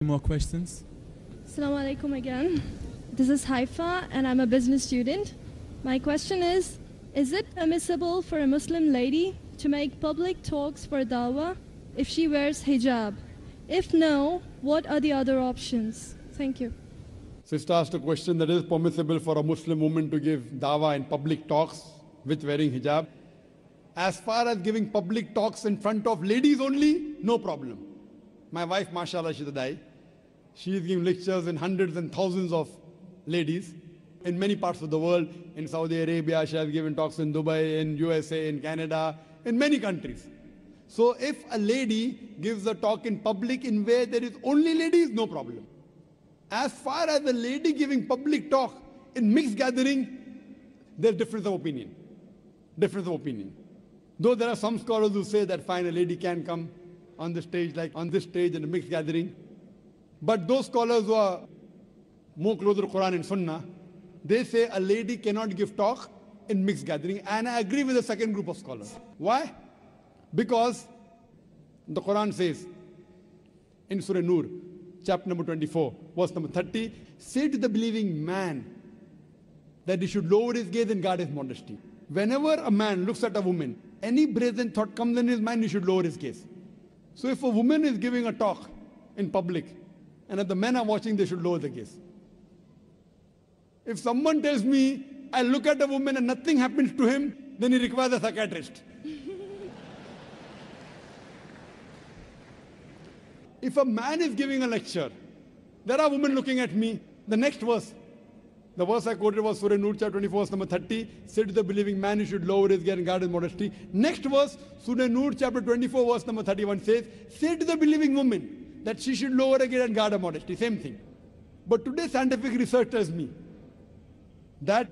More questions? Assalamu alaikum again. This is Haifa and I'm a business student. My question is it permissible for a Muslim lady to make public talks for dawah if she wears hijab? If no, what are the other options? Thank you. Sister asked a question that is permissible for a Muslim woman to give dawah in public talks with wearing hijab. As far as giving public talks in front of ladies only, no problem. My wife, mashallah, she's a dai. She is giving lectures in hundreds and thousands of ladies in many parts of the world. In Saudi Arabia, she has given talks in Dubai, in USA, in Canada, in many countries. So if a lady gives a talk in public in where there is only ladies, no problem. As far as a lady giving public talk in mixed gathering, there's difference of opinion. Difference of opinion. Though there are some scholars who say that fine, a lady can come on the stage, like on this stage in a mixed gathering. But those scholars who are more closer to Quran and Sunnah, they say a lady cannot give talk in mixed gathering. And I agree with the second group of scholars. Why? Because the Quran says in Surah Nur, chapter number 24, verse number 30, say to the believing man that he should lower his gaze and guard his modesty. Whenever a man looks at a woman, any brazen thought comes in his mind, he should lower his gaze. So if a woman is giving a talk in public, and if the men are watching, they should lower the gaze. If someone tells me, I look at a woman and nothing happens to him, then he requires a psychiatrist. If a man is giving a lecture, there are women looking at me, the next verse, the verse I quoted was Surah Nur, chapter 24, verse number 30, say to the believing man, he should lower his gaze and guard his modesty. Next verse, Surah Nur, chapter 24, verse number 31 says, say to the believing woman that she should lower her gaze and guard her modesty. Same thing. But today scientific research tells me that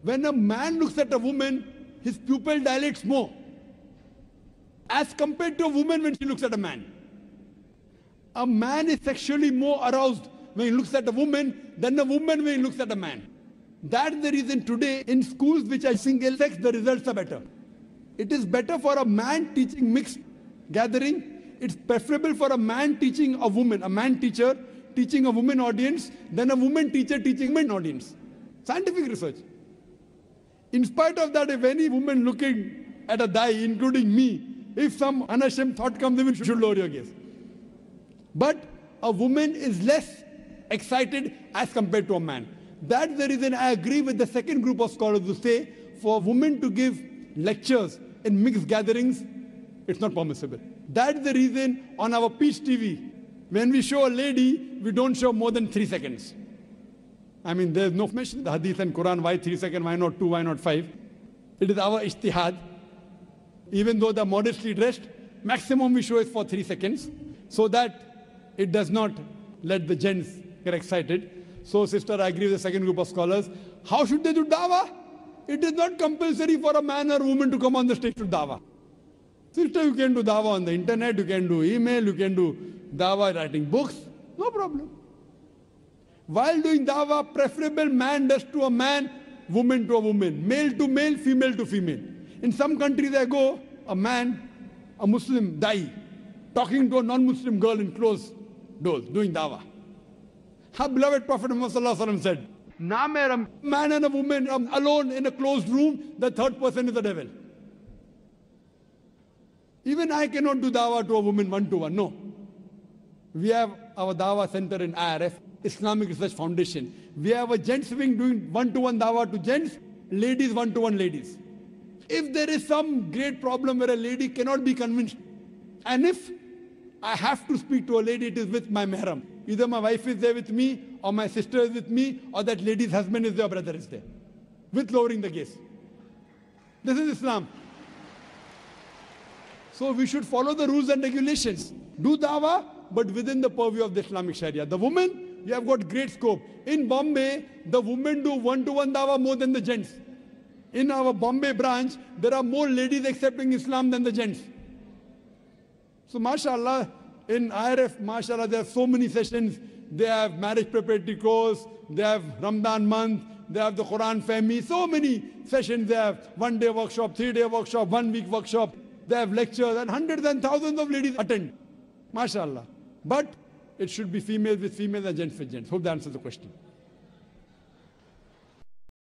when a man looks at a woman, his pupil dilates more as compared to a woman when she looks at a man. A man is sexually more aroused when he looks at a woman than a woman when he looks at a man. That's the reason today in schools which are single sex, the results are better. It is better for a man teaching mixed gathering. It's preferable for a man teaching a woman, a man teacher teaching a woman audience than a woman teacher teaching men audience. Scientific research. In spite of that, if any woman looking at a dai, including me, if some unashamed thought comes in, you should lower your gaze. But a woman is less excited as compared to a man. That's the reason I agree with the second group of scholars who say for a woman to give lectures in mixed gatherings, it's not permissible. That's the reason on our Peace TV, when we show a lady, we don't show more than 3 seconds. I mean, there's no mention in the Hadith and Quran, why 3 seconds, why not 2, why not 5? It is our ijtihad. Even though they're modestly dressed, maximum we show is for 3 seconds, so that it does not let the gents get excited. So, sister, I agree with the second group of scholars. How should they do dawah? It is not compulsory for a man or woman to come on the stage to dawah. Sister, you can do dawah on the internet, you can do email, you can do dawah writing books, no problem. While doing dawah, preferable man does to a man, woman to a woman, male to male, female to female. In some countries I go, a man, a Muslim dai, talking to a non-Muslim girl in closed doors, doing dawah. Our beloved Prophet Muhammad said, "Na mera man and a woman alone in a closed room, the third person is the devil." Even I cannot do dawah to a woman one-to-one, no. We have our dawah center in IRF, Islamic Research Foundation. We have a gents wing doing one-to-one dawah to gents, ladies one-to-one ladies. If there is some great problem where a lady cannot be convinced, and if I have to speak to a lady, it is with my mahram. Either my wife is there with me, or my sister is with me, or that lady's husband is there, or brother is there, with lowering the gaze. This is Islam. So we should follow the rules and regulations. Do dawah, but within the purview of the Islamic Sharia. The women, you have got great scope. In Bombay, the women do one-to-one dawah more than the gents. In our Bombay branch, there are more ladies accepting Islam than the gents. So mashallah, in IRF, mashallah, there are so many sessions. They have marriage preparatory course, they have Ramadan month, they have the Quran family, so many sessions. They have 1-day workshop, 3-day workshop, 1-week workshop. They have lectures and hundreds and thousands of ladies attend. Mashallah. But it should be females with females and gents with gents. Hope that answers the question.